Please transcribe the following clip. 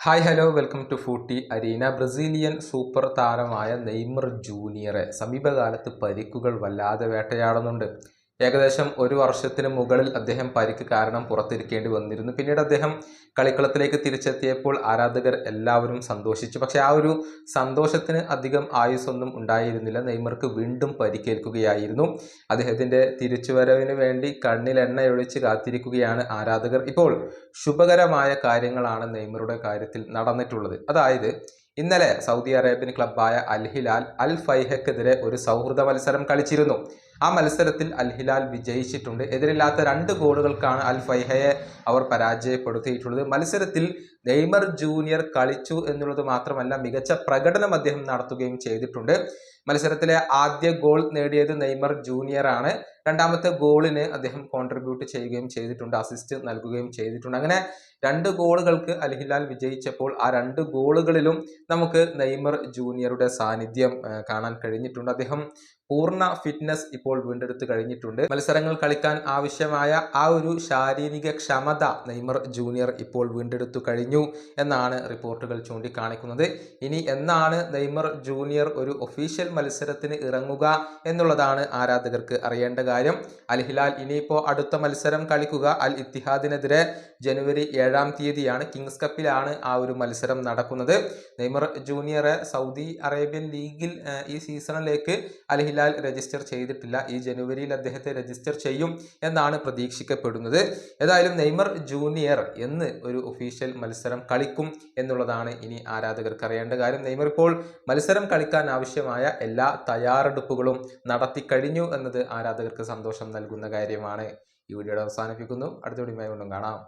Hi hello welcome to footy arena. Brazilian super താരമായ Neymar ജൂനിയറെ സമീപകാലത്ത് പരിക്കുകൾ വല്ലാതെ വേട്ടയാടുന്നുണ്ട്. ഏകദേശം ഒരു വർഷത്തിന് മുകളിൽ അദ്ദേഹം പരിക്ക് കാരണം പുറത്തിരിക്കേണ്ടി വന്നിരുന്നു. പിന്നീട് അദ്ദേഹം കളിക്കളത്തിലേക്ക് തിരിച്ചെത്തിയപ്പോൾ ആരാധകർ എല്ലാവരും സന്തോഷിച്ചു. പക്ഷെ ആ ഒരു സന്തോഷത്തിന് അധികം ആയുസ്സൊന്നും ഉണ്ടായിരുന്നില്ല. നെയ്മർക്ക് വീണ്ടും പരിക്കേൽക്കുകയായിരുന്നു. അദ്ദേഹത്തിൻ്റെ തിരിച്ചുവരവിന് വേണ്ടി കണ്ണിൽ എണ്ണയൊഴിച്ച് കാത്തിരിക്കുകയാണ് ആരാധകർ. ഇപ്പോൾ ശുഭകരമായ കാര്യങ്ങളാണ് നെയ്മറുടെ കാര്യത്തിൽ നടന്നിട്ടുള്ളത്. അതായത് ഇന്നലെ സൗദി അറേബ്യൻ ക്ലബ്ബായ അൽ ഹിലാൽ അൽ ഫൈഹക്കെതിരെ ഒരു സൗഹൃദ മത്സരം കളിച്ചിരുന്നു. ആ മത്സരത്തിൽ അൽ ഹിലാൽ വിജയിച്ചിട്ടുണ്ട്. എതിരില്ലാത്ത 2 ഗോളുകൾക്കാണ് അൽ ഫൈഹയെ അവർ പരാജയപ്പെടുത്തിയിട്ടുള്ളത്. മത്സരത്തിൽ നെയ്മർ ജൂനിയർ കളിച്ചു എന്നുള്ളത് മാത്രമല്ല, മികച്ച പ്രകടനം അദ്ദേഹം നടത്തുകയും ചെയ്തിട്ടുണ്ട്. മത്സരത്തിലെ ആദ്യ ഗോൾ നേടിയത് നെയ്മർ ജൂനിയർ ആണ്. രണ്ടാമത്തെ ഗോളിന് അദ്ദേഹം കോൺട്രിബ്യൂട്ട് ചെയ്യുകയും ചെയ്തിട്ടുണ്ട്, അസിസ്റ്റ് നൽകുകയും ചെയ്തിട്ടുണ്ട്. അങ്ങനെ 2 ഗോളുകൾക്ക് അൽ ഹിലാൽ വിജയിച്ചപ്പോൾ ആ 2 ഗോളുകളിലും നമുക്ക് നെയ്മർ ജൂനിയറുടെ സാന്നിധ്യം കാണാൻ കഴിഞ്ഞിട്ടുണ്ട്. അദ്ദേഹം പൂർണ്ണ ഫിറ്റ്നസ് ഇപ്പോൾ വീണ്ടെടുത്ത് കഴിഞ്ഞിട്ടുണ്ട്. മത്സരങ്ങൾ കളിക്കാൻ ആവശ്യമായ ആ ഒരു ശാരീരിക ക്ഷമത നെയ്മർ ജൂനിയർ ഇപ്പോൾ വീണ്ടെടുത്തു കഴിഞ്ഞു എന്നാണ് റിപ്പോർട്ടുകൾ ചൂണ്ടിക്കാണിക്കുന്നത്. ഇനി എന്നാണ് നെയ്മർ ജൂനിയർ ഒരു ഒഫീഷ്യൽ മത്സരത്തിന് ഇറങ്ങുക എന്നുള്ളതാണ് ആരാധകർക്ക് അറിയേണ്ട കാര്യം. അൽ ഹിലാൽ ഇനിയിപ്പോൾ അടുത്ത മത്സരം കളിക്കുക അൽ ഇത്തിഹാദിനെതിരെ ജനുവരി 7-ാം തീയതിയാണ്. കിങ്സ് കപ്പിലാണ് ആ ഒരു മത്സരം നടക്കുന്നത്. നെയ്മർ ജൂനിയറെ സൗദി അറേബ്യൻ ലീഗിൽ ഈ സീസണിലേക്ക് അൽ ഹിലാൽ രജിസ്റ്റർ ചെയ്തിട്ടില്ല. ഈ ജനുവരിയിൽ അദ്ദേഹത്തെ രജിസ്റ്റർ ചെയ്യും എന്നാണ് പ്രതീക്ഷിക്കപ്പെടുന്നത്. ഏതായാലും നെയ്മർ ജൂനിയർ എന്ന് ഒരു ഒഫീഷ്യൽ മത്സരം കളിക്കും എന്നുള്ളതാണ് ഇനി ആരാധകർക്ക് അറിയേണ്ട കാര്യം. നെയ്മർ ഇപ്പോൾ മത്സരം കളിക്കാൻ ആവശ്യമായ എല്ലാ തയ്യാറെടുപ്പുകളും നടത്തി കഴിഞ്ഞു എന്നത് ആരാധകർക്ക് സന്തോഷം നൽകുന്ന കാര്യമാണ്. ഈ വീഡിയോയുടെ അവസാനിപ്പിക്കുന്നു. അടുത്ത വീഡിയോയുമായി വീണ്ടും കാണാം.